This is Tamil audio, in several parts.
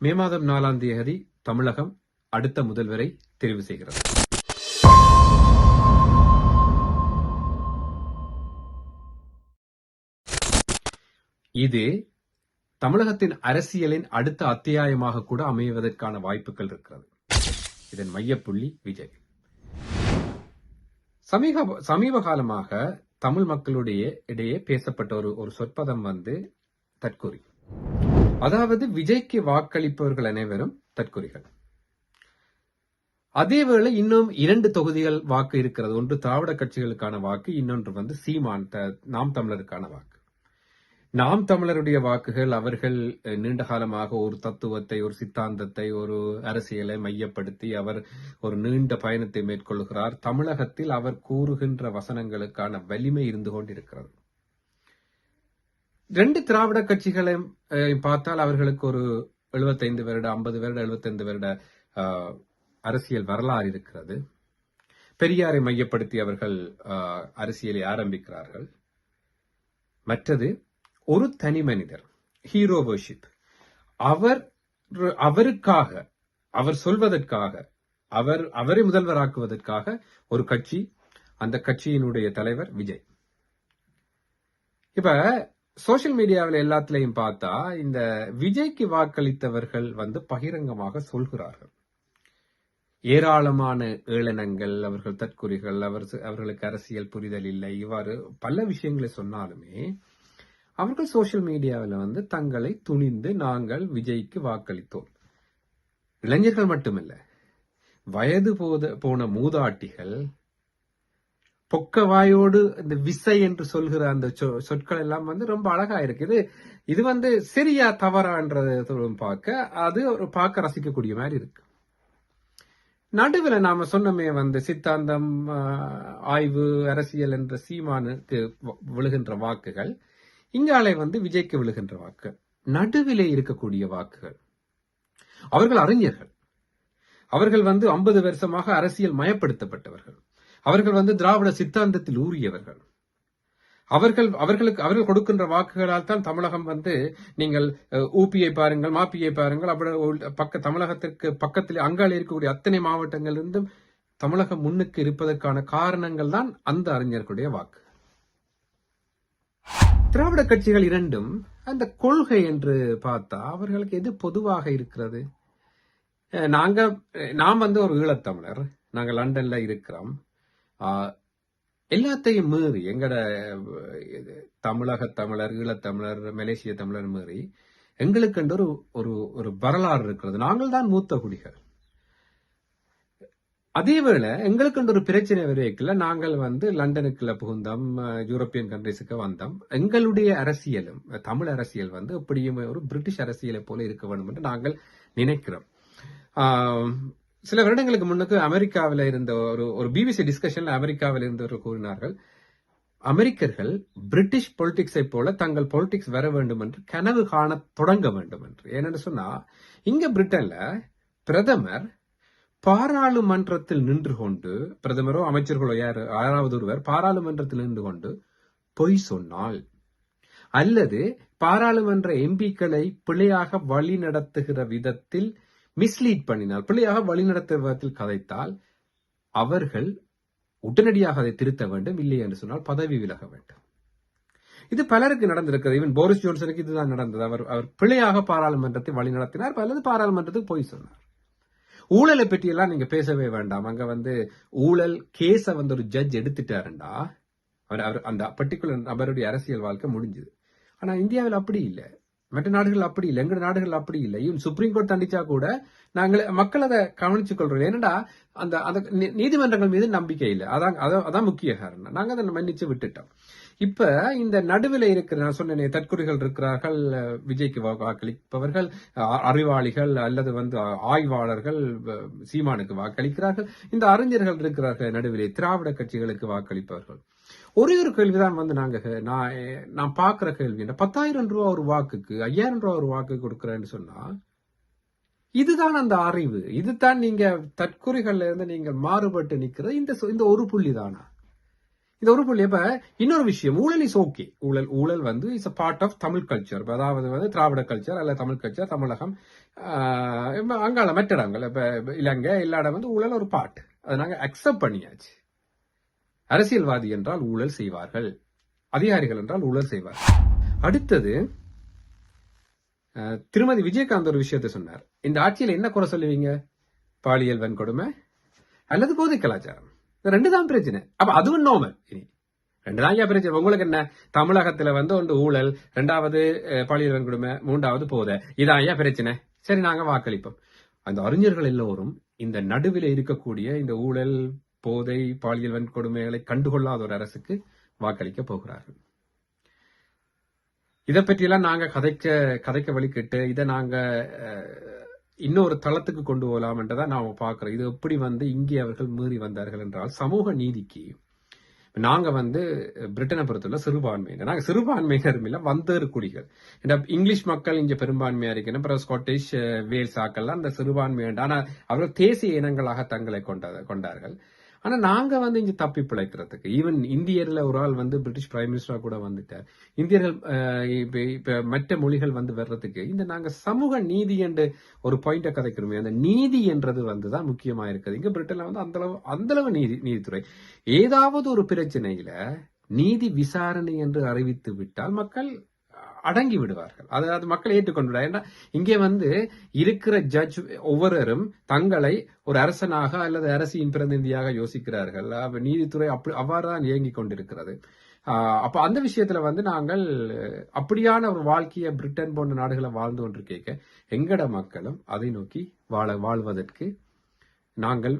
மே மாதம் 4ஆம் தேதி தமிழகம் அடுத்த முதல்வரை தெரிவு செய்கிறது. இது தமிழகத்தின் அரசியலின் அடுத்த அத்தியாயமாக கூட அமைவதற்கான வாய்ப்புகள் இருக்கிறது. இதன் மையப்புள்ளி விஜய். சமீப காலமாக தமிழ் மக்களுடைய இடையே பேசப்பட்ட ஒரு சொற்பதம் தற்கொலை. அதாவது விஜய்க்கு வாக்களிப்பவர்கள் அனைவரும் தற்கொலைகள். அதேவேளை இன்னும் 2 தொகுதிகள் வாக்கு இருக்கிறது. ஒன்று திராவிட கட்சிகளுக்கான வாக்கு, இன்னொன்று சீமான் நாம் தமிழருக்கான வாக்கு. நாம் தமிழருடைய வாக்குகள் அவர்கள் நீண்ட காலமாக ஒரு தத்துவத்தை, ஒரு சித்தாந்தத்தை, ஒரு அரசியலை மையப்படுத்தி அவர் ஒரு நீண்ட பயணத்தை மேற்கொள்கிறார். தமிழகத்தில் அவர் கூறுகின்ற வசனங்களுக்கான வலிமை இருந்து கொண்டிருக்கிறது. 2 திராவிட கட்சிகளையும் பார்த்தால் அவர்களுக்கு ஒரு 75 வருட, 50 வருட, 75 வருட அரசியல் வரலாறு இருக்கிறது. பெரியாரை மையப்படுத்தி அவர்கள் அரசியலை ஆரம்பிக்கிறார்கள். மற்றது ஒரு தனி மனிதர், ஹீரோ வர்ஷிப். அவருக்காக, அவர் சொல்வதற்காக, அவரை முதல்வராக்குவதற்காக ஒரு கட்சி, அந்த கட்சியினுடைய தலைவர் விஜய். இப்ப சோசியல் மீடியாவில் எல்லாத்திலையும் பார்த்தா இந்த விஜய்க்கு வாக்களித்தவர்கள் பகிரங்கமாக சொல்கிறார்கள். ஏராளமான ஏளனங்கள், அவர்கள் தற்கொலைகள், அவர்களுக்கு அரசியல் புரிதல் இல்லை, இவ்வாறு பல விஷயங்களை சொன்னாலுமே அவர்கள் சோசியல் மீடியாவில் தங்களை துணிந்து நாங்கள் விஜய்க்கு வாக்களித்தோம். இளைஞர்கள் மட்டுமல்ல, வயது போன மூதாட்டிகள், பொக்கவாயோடு இந்த விசை என்று சொல்கிற அந்த சொற்கள் எல்லாம் ரொம்ப அழகா இருக்குது. இது சரியா தவறான்றது பார்க்க ரசிக்கக்கூடிய மாதிரி இருக்கு. நடுவில் நாம சொன்னமே சித்தாந்தம், ஆய்வு, அரசியல் என்ற சீமானுக்கு விழுகின்ற வாக்குகள், இங்காலே விஜய்க்கு விழுகின்ற வாக்கு. நடுவிலே இருக்கக்கூடிய வாக்குகள், அவர்கள் அறிஞர்கள், அவர்கள் 50 வருஷமாக அரசியல் மயப்படுத்தப்பட்டவர்கள், அவர்கள் திராவிட சித்தாந்தத்தில் ஊறியவர்கள். அவர்கள் கொடுக்கின்ற வாக்குகளால் தான் தமிழகம் நீங்கள் ஊபியை பாருங்கள், மாப்பியை பாருங்கள், அப்படி தமிழகத்திற்கு பக்கத்தில் அங்காலே இருக்கக்கூடிய அத்தனை மாவட்டங்கள் இருந்தும் தமிழகம் முன்னுக்கு இருப்பதற்கான காரணங்கள் தான் அந்த அறிஞர்களுடைய வாக்கு. திராவிட கட்சிகள் இரண்டும் அந்த கொள்கை என்று பார்த்தா அவர்களுக்கு எது பொதுவாக இருக்கிறது? நாம் ஒரு ஈழத்தமிழர், நாங்கள் லண்டன்ல இருக்கிறோம். எல்லாத்தையும் மீறி எங்கட தமிழக தமிழர், ஈழத்தமிழர், மலேசிய தமிழர் மீறி எங்களுக்கு ஒரு ஒரு வரலாறு இருக்கிறது. நாங்கள் தான் மூத்த குடிகள். அதேவேளை எங்களுக்கு ஒரு பிரச்சனை வரைக்கல நாங்கள் லண்டனுக்குள்ள புகுந்தோம், யூரோப்பியன் கண்ட்ரிஸுக்கு வந்தோம். எங்களுடைய அரசியலும் தமிழ் அரசியல் எப்படியும் ஒரு பிரிட்டிஷ் அரசியலை போல இருக்க வேண்டும் என்று நாங்கள் நினைக்கிறோம். சில வருடங்களுக்கு முன்னுக்கு அமெரிக்காவில் இருந்த ஒரு பிபிசி டிஸ்கஷன்ல அமெரிக்காவில் இருந்தவர்கள் கூறினார்கள், அமெரிக்கர்கள் பிரிட்டிஷ் பொலிட்டிக்ஸை போல தங்கள் பொலிட்டிக்ஸ் வர வேண்டும் என்று கனவு காண தொடங்க வேண்டும் என்று. ஏனென்று சொன்னா இங்க பிரிட்டன்ல பிரதமர் பாராளுமன்றத்தில் நின்று கொண்டு, பிரதமரோ அமைச்சர்களோ யாராவது ஒருவர் பாராளுமன்றத்தில் நின்று கொண்டு பொய் சொன்னால், அல்லது பாராளுமன்ற எம்பிக்களை பிழையாக வழி நடத்துகிற விதத்தில் மிஸ்லீட் பண்ணினால், பிழையாக வழிநடத்துகிற விதத்தில் கதைத்தால், அவர்கள் உடனடியாக அதை திருத்த வேண்டும். இல்லை என்று சொன்னால் பதவி விலக வேண்டும். இது பலருக்கு நடந்திருக்கிறது. ஈவன் போரிஸ் ஜோன்சனுக்கு இதுதான் நடந்தது. அவர் பிழையாக பாராளுமன்றத்தை வழி நடத்தினார், அல்லது பாராளுமன்றத்துக்கு பொய் சொன்னார். ஊழலை பற்றி எல்லாம் நீங்க பேசவே வேண்டாம். அங்க ஊழல் கேஸ ஒரு ஜட்ஜ் எடுத்துட்டாருண்டா அவர் அந்த பர்டிகுலர் நபருடைய அரசியல் வாழ்க்கை முடிஞ்சது. ஆனா இந்தியாவில் அப்படி இல்லை, மற்ற நாடுகள் அப்படி இல்லை, எங்க நாடுகள் அப்படி இல்லை. ஈவன் சுப்ரீம் கோர்ட் தண்டிச்சா கூட நாங்கள் மக்கள் அதை கவனிச்சு கொள்றோம். ஏன்னா அந்த நீதிமன்றங்கள் மீது நம்பிக்கை இல்லை. அதான் முக்கிய காரணம். நாங்க அதை மன்னிச்சு விட்டுட்டோம். இப்ப இந்த நடுவில் இருக்கிற, நான் சொன்னேன், தற்கொலைகள் இருக்கிறார்கள், விஜய்க்கு வாக்களிப்பவர்கள், அறிவாளிகள் அல்லது ஆய்வாளர்கள் சீமானுக்கு வாக்களிக்கிறார்கள், இந்த அறிஞர்கள் இருக்கிறார்கள் நடுவிலே, திராவிட கட்சிகளுக்கு வாக்களிப்பவர்கள். ஒரே ஒரு கேள்விதான் நான் பாக்குற கேள்வி, 10,000 ரூபாய் ஒரு வாக்குக்கு, 5,000 ரூபாய் ஒரு வாக்கு கொடுக்கிறேன்னு சொன்னா, இதுதான் அந்த அறிவு, இதுதான் நீங்க தற்கொலைகள்ல இருந்து நீங்கள் மாறுபட்டு நிக்கிறது இந்த ஒரு புள்ளி தானா? இது ஒரு புள்ளி. இப்ப இன்னொரு விஷயம், ஊழல் இஸ் ஓகே. ஊழல் வந்து is a part of Tamil culture. அதாவது வந்து திராவிட கல்ச்சர் அல்ல தமிழ் கல்ச்சர், தமிழகம், அங்கால மற்ற இடங்கள், இப்ப இலங்கை எல்லா இடம் வந்து ஊழல் ஒரு பார்ட். அதை நாங்க அக்செப்ட் பண்ணியாச்சு. அரசியல்வாதி என்றால் ஊழல் செய்வார்கள், அதிகாரிகள் என்றால் ஊழல் செய்வார்கள். அடுத்தது திருமதி விஜயகாந்த் ஒரு விஷயத்தை சொன்னார். இந்த ஆட்சியில் என்ன குறை சொல்லுவீங்க? பாலியல் வன்கொடுமை அல்லது போதை கலாச்சாரம், ரெண்டு தான் பிரச்சனை. அப்ப அதுவும் நார்மல். இனி ரெண்டு தான் பிரச்சனை. உங்களுக்கு என்ன, தமிழகத்துல வந்து ஒன்று ஊழல், ரெண்டாவது பாலியல் வன்கொடுமை, மூன்றாவது போதை, இதான் பிரச்சனை. சரி, நாங்க வாக்களிப்போம். அந்த அறிஞர்கள் எல்லோரும் இந்த நடுவில் இருக்கக்கூடிய இந்த ஊழல், போதை, பாலியல் வன்கொடுமைகளை கண்டுகொள்ளாத ஒரு அரசுக்கு வாக்களிக்க போகிறார்கள். இதை பற்றியெல்லாம் நாங்க கதைக்க வழிகிட்டு இதை நாங்க இன்னொரு தளத்துக்கு கொண்டு போகலாம் என்றதான் நாம பாக்குறோம். இது எப்படி வந்து இங்கே அவர்கள் மீறி வந்தார்கள் என்றால், சமூக நீதிக்கு நாங்க வந்து பிரிட்டனை பொறுத்துள்ள சிறுபான்மையினர், நாங்க சிறுபான்மையினர் இல்ல, வந்தேறு குடிகள். இங்கிலீஷ் மக்கள் இங்க பெரும்பான்மையா இருக்கணும், அப்புறம் ஸ்காட்டிஷ், வேல்ஸ் ஆக்கள்லாம் அந்த சிறுபான்மை. ஆனா அவர்கள் தேசிய இனங்களாக தங்களை கொண்டார்கள். ஆனா நாங்க வந்து இங்க தப்பி பிழைக்கிறதுக்கு, ஈவன் இந்தியர்ல ஒரு ஆள் வந்து பிரிட்டிஷ் பிரைம் மினிஸ்டரா கூட வந்துட்டார். இந்தியர்கள் இப்ப மற்ற மொழிகள் வந்து வர்றதுக்கு இந்த நாங்க சமூக நீதி என்று ஒரு பாயிண்ட கதைக்கிறோமே, அந்த நீதி என்றது வந்துதான் முக்கியமா இருக்குது. இங்க பிரிட்டன்ல வந்து அந்த அளவு நீதித்துறை ஏதாவது ஒரு பிரச்சனையில நீதி விசாரணை என்று அறிவித்து விட்டால் மக்கள் அடங்கி விடுவார்கள். அதாவது மக்கள் ஏற்றுக்கொண்டு. ஏன்னா இங்கே வந்து இருக்கிற ஜட்ஜ் ஒவ்வொருவரும் தங்களை ஒரு அரசனாக அல்லது அரசியின் பிரதிநிதியாக யோசிக்கிறார்கள். நீதித்துறை அவ்வாறுதான் இயங்கிக் கொண்டிருக்கிறது. அப்ப அந்த விஷயத்துல வந்து நாங்கள் அப்படியான ஒரு வாழ்க்கையை பிரிட்டன் போன்ற நாடுகளை வாழ்ந்து கொண்டிருக்க எங்கட மக்களும் அதை நோக்கி வாழ்வதற்கு நாங்கள்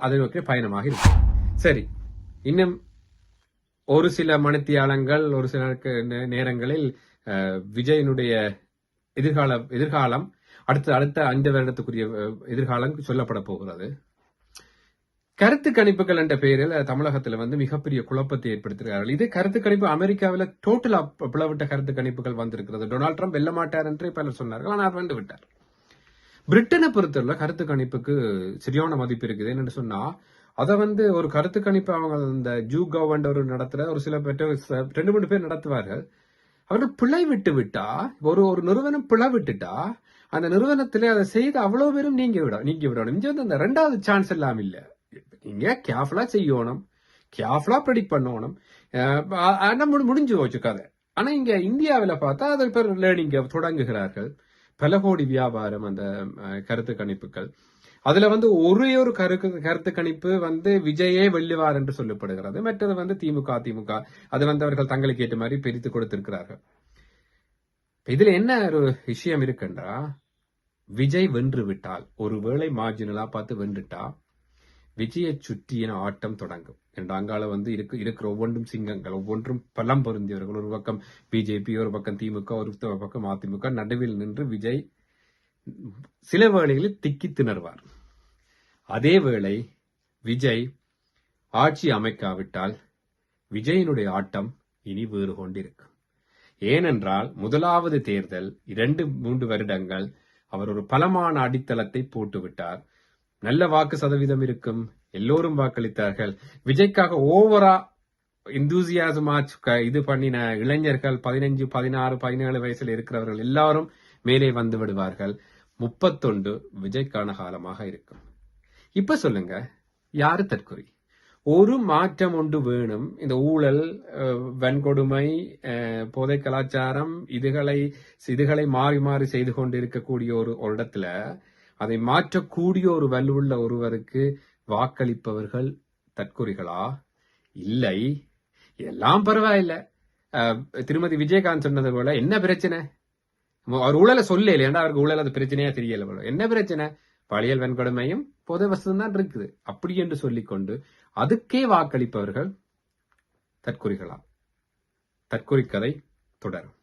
அதை நோக்கி பயணமாக இருக்கோம். சரி, இன்னும் ஒரு சில மணித்தியாலங்கள், ஒரு சில நேரங்களில் விஜயனுடைய எதிர்காலம் அடுத்த 5 வருடத்துக்குரிய எதிர்காலம் சொல்லப்பட போகிறது. கருத்து கணிப்புகள் என்ற பெயரில் தமிழகத்தில் வந்து மிகப்பெரிய குழப்பத்தை ஏற்படுத்துகிறார்கள். இது கருத்து கணிப்பு அமெரிக்காவில் டோட்டலா பிளவிட்ட கருத்து கணிப்புகள் வந்திருக்கிறது. டொனால்ட் ட்ரம்ப் வெல்ல மாட்டார் என்று பலர் சொன்னார்கள், ஆனால் வந்து விட்டார். பிரிட்டனை பொறுத்தவரை கருத்து கணிப்புக்கு சரியான மதிப்பு இருக்குது. என்னன்னு சொன்னா, அதை வந்து ஒரு கருத்து கணிப்பு அவங்க இந்த ஜூகவ் ஒரு நடத்துற ஒரு சில பேர் 2-3 பேர் நடத்துவார்கள். அவர்கள் பிழை விட்டு விட்டா, ஒரு நிறுவனம் பிழை விட்டுட்டா அந்த நிறுவனத்திலே அதை செய்து அவ்வளவு பேரும் நீங்க விடணும். இங்க வந்து அந்த 2வது சான்ஸ் எல்லாம் இல்ல. நீங்க கேர்ஃபுல்லா செய்யணும், கேர்ஃபுல்லா ப்ரெடிக்ட் பண்ணணும், முடிஞ்சு போச்சு கதை. ஆனா இங்க இந்தியாவில பார்த்தா அதை பேர் லேர்னிங் தொடங்குகிறார்கள். பல கோடி வியாபாரம் அந்த கருத்து கணிப்புகள். அதுல வந்து ஒரே ஒரு கருத்து கணிப்பு வந்து விஜயே வெல்லுவார் என்று சொல்லப்படுகிறது. மற்றது வந்து திமுக அது வந்து அவர்கள் தங்களுக்கு ஏற்ற மாதிரி பிரித்து கொடுத்திருக்கிறார்கள். இதுல என்ன ஒரு விஷயம் இருக்குன்றா, விஜய் வென்று விட்டால், ஒருவேளை மார்ஜினலா பார்த்து வென்றுட்டா விஜயை சுற்றின ஆட்டம் தொடங்கும். அங்கால வந்து இருக்கிற ஒவ்வொன்றும் சிங்கங்கள், ஒவ்வொன்றும் பலம் பொருந்தியவர்கள். ஒரு பக்கம் பிஜேபி, ஒரு பக்கம் திமுக, ஒரு பக்கம் அதிமுக. நடுவில் நின்று விஜய் சில வேளைகளில் திக்கி திணறுவார். அதே வேளை விஜய் ஆட்சி அமைக்காவிட்டால் விஜயினுடைய ஆட்டம் இனி வேறு கொண்டிருக்கும். ஏனென்றால் முதலாவது தேர்தல் 2-3 வருடங்கள் அவர் ஒரு பலமான அடித்தளத்தை போட்டுவிட்டார். நல்ல வாக்கு சதவீதம் இருக்கும், எல்லோரும் வாக்களித்தார்கள். விஜய்க்காக ஓவரா இந்தூசியாசமா இது பண்ணின இளைஞர்கள் 15, 16, 17 வயசுல இருக்கிறவர்கள் எல்லாரும் மேலே வந்து விடுவார்கள். 31 விஜய்க்கான காலமாக இருக்கும். இப்ப சொல்லுங்க, யாரு தற்கொலை? ஒரு மாற்றம் ஒன்று வேணும். இந்த ஊழல், வன்கொடுமை, போதை கலாச்சாரம், இதுகளை மாறி மாறி செய்து கொண்டு இருக்கக்கூடிய ஒரு இடத்துல அதை மாற்றக்கூடிய ஒரு வலுவுள்ள ஒருவருக்கு வாக்களிப்பவர்கள் தற்கொலைகளா? இல்லை. எல்லாம் பரவாயில்ல. திருமதி விஜயகாந்த் சொன்னது போல, என்ன பிரச்சனை? அவர் ஊழலை சொல்ல இல்லையா, அவருக்கு ஊழல் அது பிரச்சனையா தெரியல போல. என்ன பிரச்சனை? பாலியல் வன்கொடுமையும் பொது வசதி தான் இருக்குது அப்படி என்று சொல்லிக்கொண்டு அதுக்கே வாக்களிப்பவர்கள் தற்கொலைகளா? தற்கொலை கதை தொடரும்.